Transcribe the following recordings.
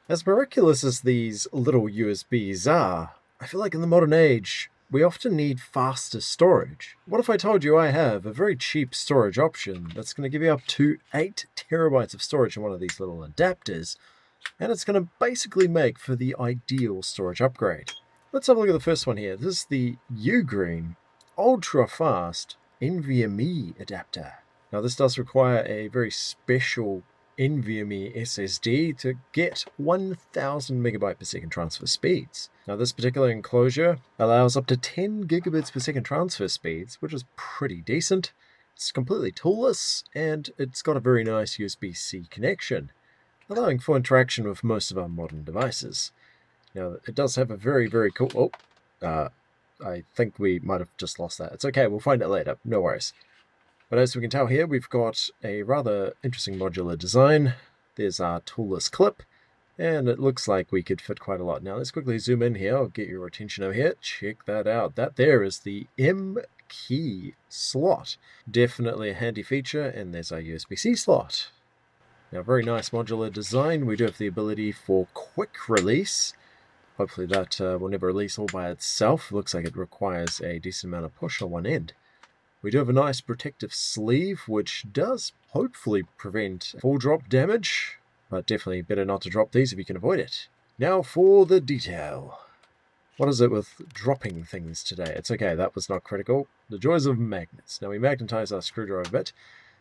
As miraculous as these little USBs are, I feel like in the modern age, we often need faster storage. What if I told you I have a very cheap storage option that's going to give you up to 8 terabytes of storage in one of these little adapters, and it's going to basically make for the ideal storage upgrade? Let's have a look at the first one here. This is the UGREEN Ultra Fast NVMe adapter. Now this does require a very special NVMe SSD to get 1000 megabyte per second transfer speeds. Now this particular enclosure allows up to 10 gigabits per second transfer speeds, which is pretty decent. It's completely toolless, and it's got a very nice USB-C connection, allowing for interaction with most of our modern devices. Now it does have a very, very cool... I think we might have just lost that. It's okay, we'll find it later, no worries. But as we can tell here, we've got a rather interesting modular design. There's our toolless clip, and it looks like we could fit quite a lot. Now let's quickly zoom in here. I'll get your attention over here. Check that out. That there is the M key slot. Definitely a handy feature, and there's our USB-C slot. Now, very nice modular design. We do have the ability for quick release. Hopefully that will never release all by itself. Looks like it requires a decent amount of push on one end. We do have a nice protective sleeve, which does hopefully prevent full drop damage, but definitely better not to drop these if you can avoid it. Now for the detail. What is it with dropping things today? It's okay, that was not critical. The joys of magnets. Now we magnetize our screwdriver a bit.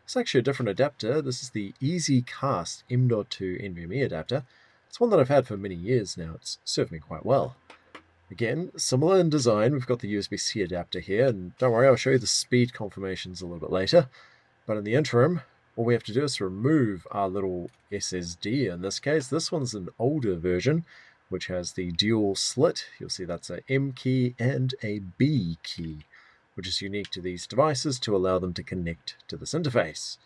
It's actually a different adapter. This is the Easy Cast M.2 NVMe adapter. It's one that I've had for many years now. It's served me quite well. Again, similar in design, we've got the USB-C adapter here, and don't worry, I'll show you the speed confirmations a little bit later. But in the interim, all we have to do is remove our little SSD. In this case, this one's an older version, which has the dual slit. You'll see that's a M key and a B key, which is unique to these devices to allow them to connect to this interface.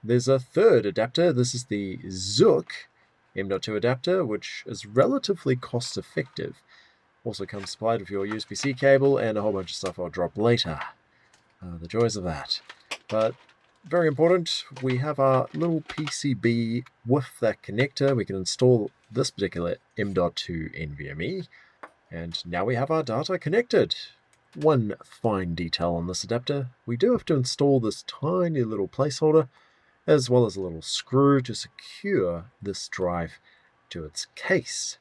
There's a third adapter. This is the Zook M.2 adapter, which is relatively cost-effective. Also comes supplied with your USB-C cable and a whole bunch of stuff I'll drop later. The joys of that. But very important, we have our little PCB with that connector. We can install this particular M.2 NVMe, and now we have our data connected. One fine detail on this adapter, we do have to install this tiny little placeholder, as well as a little screw to secure this drive to its case.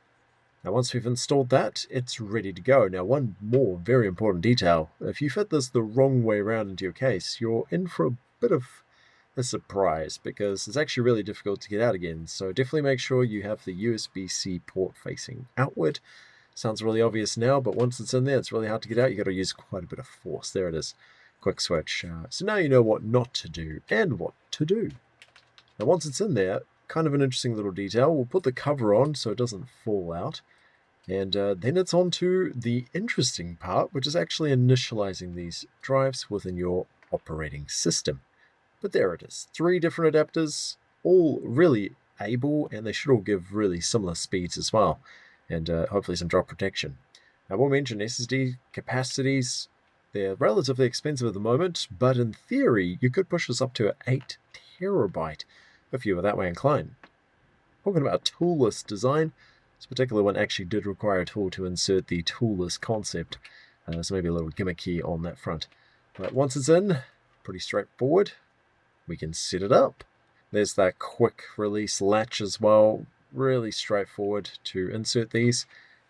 Now once we've installed that, it's ready to go. Now one more very important detail. If you fit this the wrong way around into your case, you're in for a bit of a surprise, because it's actually really difficult to get out again. So definitely make sure you have the USB-C port facing outward. Sounds really obvious now, but once it's in there, it's really hard to get out. You've got to use quite a bit of force. There it is. Quick switch. So now you know what not to do and what to do. Now once it's in there, kind of an interesting little detail. We'll put the cover on so it doesn't fall out. And then it's on to the interesting part, which is actually initializing these drives within your operating system. But there it is. 3 different adapters, all really able, and they should all give really similar speeds as well. And hopefully some drop protection. I will mention SSD capacities. They're relatively expensive at the moment, but in theory, you could push this up to 8 terabyte if you were that way inclined. Talking about toolless design, this particular one actually did require a tool to insert the toolless concept, so maybe a little gimmicky on that front. But once it's in, pretty straightforward. We can set it up. There's that quick release latch as well. Really straightforward to insert these,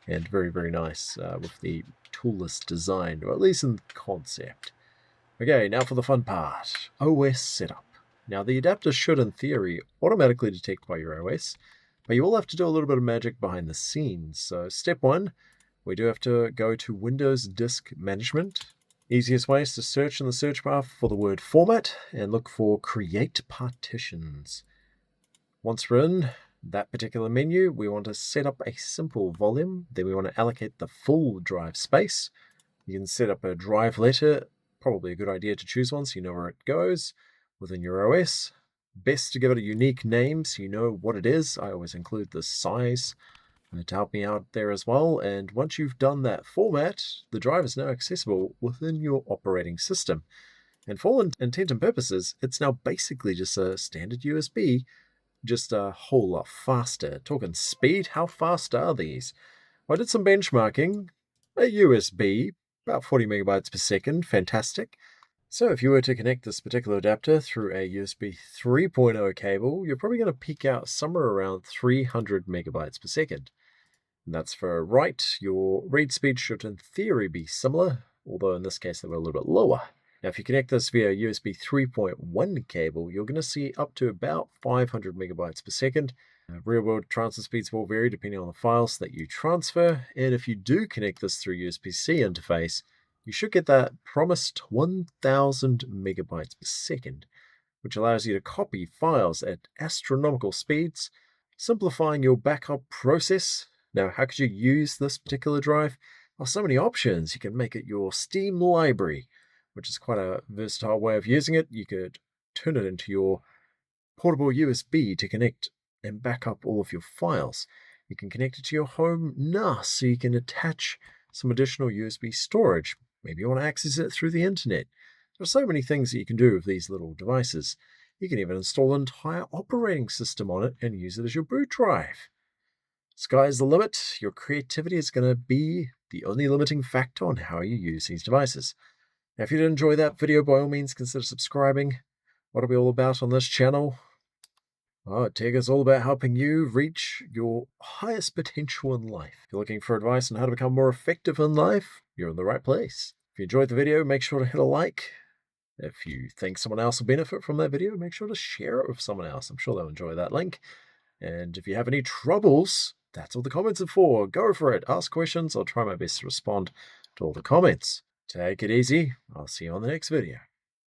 and very, very nice with the toolless design, or at least in concept. Okay, now for the fun part, OS setup. Now the adapter should, in theory, automatically detect by your OS, but you will have to do a little bit of magic behind the scenes. So step 1, we do have to go to Windows Disk Management. Easiest way is to search in the search bar for the word format and look for Create Partitions. Once we're in that particular menu, we want to set up a simple volume. Then we want to allocate the full drive space. You can set up a drive letter. Probably a good idea to choose one so you know where it goes within your OS. Best to give it a unique name so you know what it is. I always include the size to help me out there as well. And once you've done that format, the drive is now accessible within your operating system. And for all intent and purposes, it's now basically just a standard USB just a whole lot faster. Talking speed, how fast are these? Well, I did some benchmarking. A USB, about 40 megabytes per second, fantastic. So if you were to connect this particular adapter through a USB 3.0 cable, you're probably going to peak out somewhere around 300 megabytes per second. And that's for a write. Your read speed should in theory be similar, although in this case they were a little bit lower. Now if you connect this via USB 3.1 cable, you're going to see up to about 500 megabytes per second. Real-world transfer speeds will vary depending on the files that you transfer, and if you do connect this through USB-C interface, you should get that promised 1000 megabytes per second, which allows you to copy files at astronomical speeds, simplifying your backup process. Now, how could you use this particular drive? Well, so many options. You can make it your Steam library, which is quite a versatile way of using it. You could turn it into your portable USB to connect and back up all of your files. You can connect it to your home NAS so you can attach some additional USB storage. Maybe you want to access it through the internet. There are so many things that you can do with these little devices. You can even install an entire operating system on it and use it as your boot drive. Sky's the limit. Your creativity is going to be the only limiting factor on how you use these devices. Now, if you did enjoy that video, by all means, consider subscribing. What are we all about on this channel? Areteerga is all about helping you reach your highest potential in life. If you're looking for advice on how to become more effective in life, you're in the right place. If you enjoyed the video, make sure to hit a like. If you think someone else will benefit from that video, make sure to share it with someone else. I'm sure they'll enjoy that link. And if you have any troubles, that's what the comments are for. Go for it. Ask questions. I'll try my best to respond to all the comments. Take it easy. I'll see you on the next video.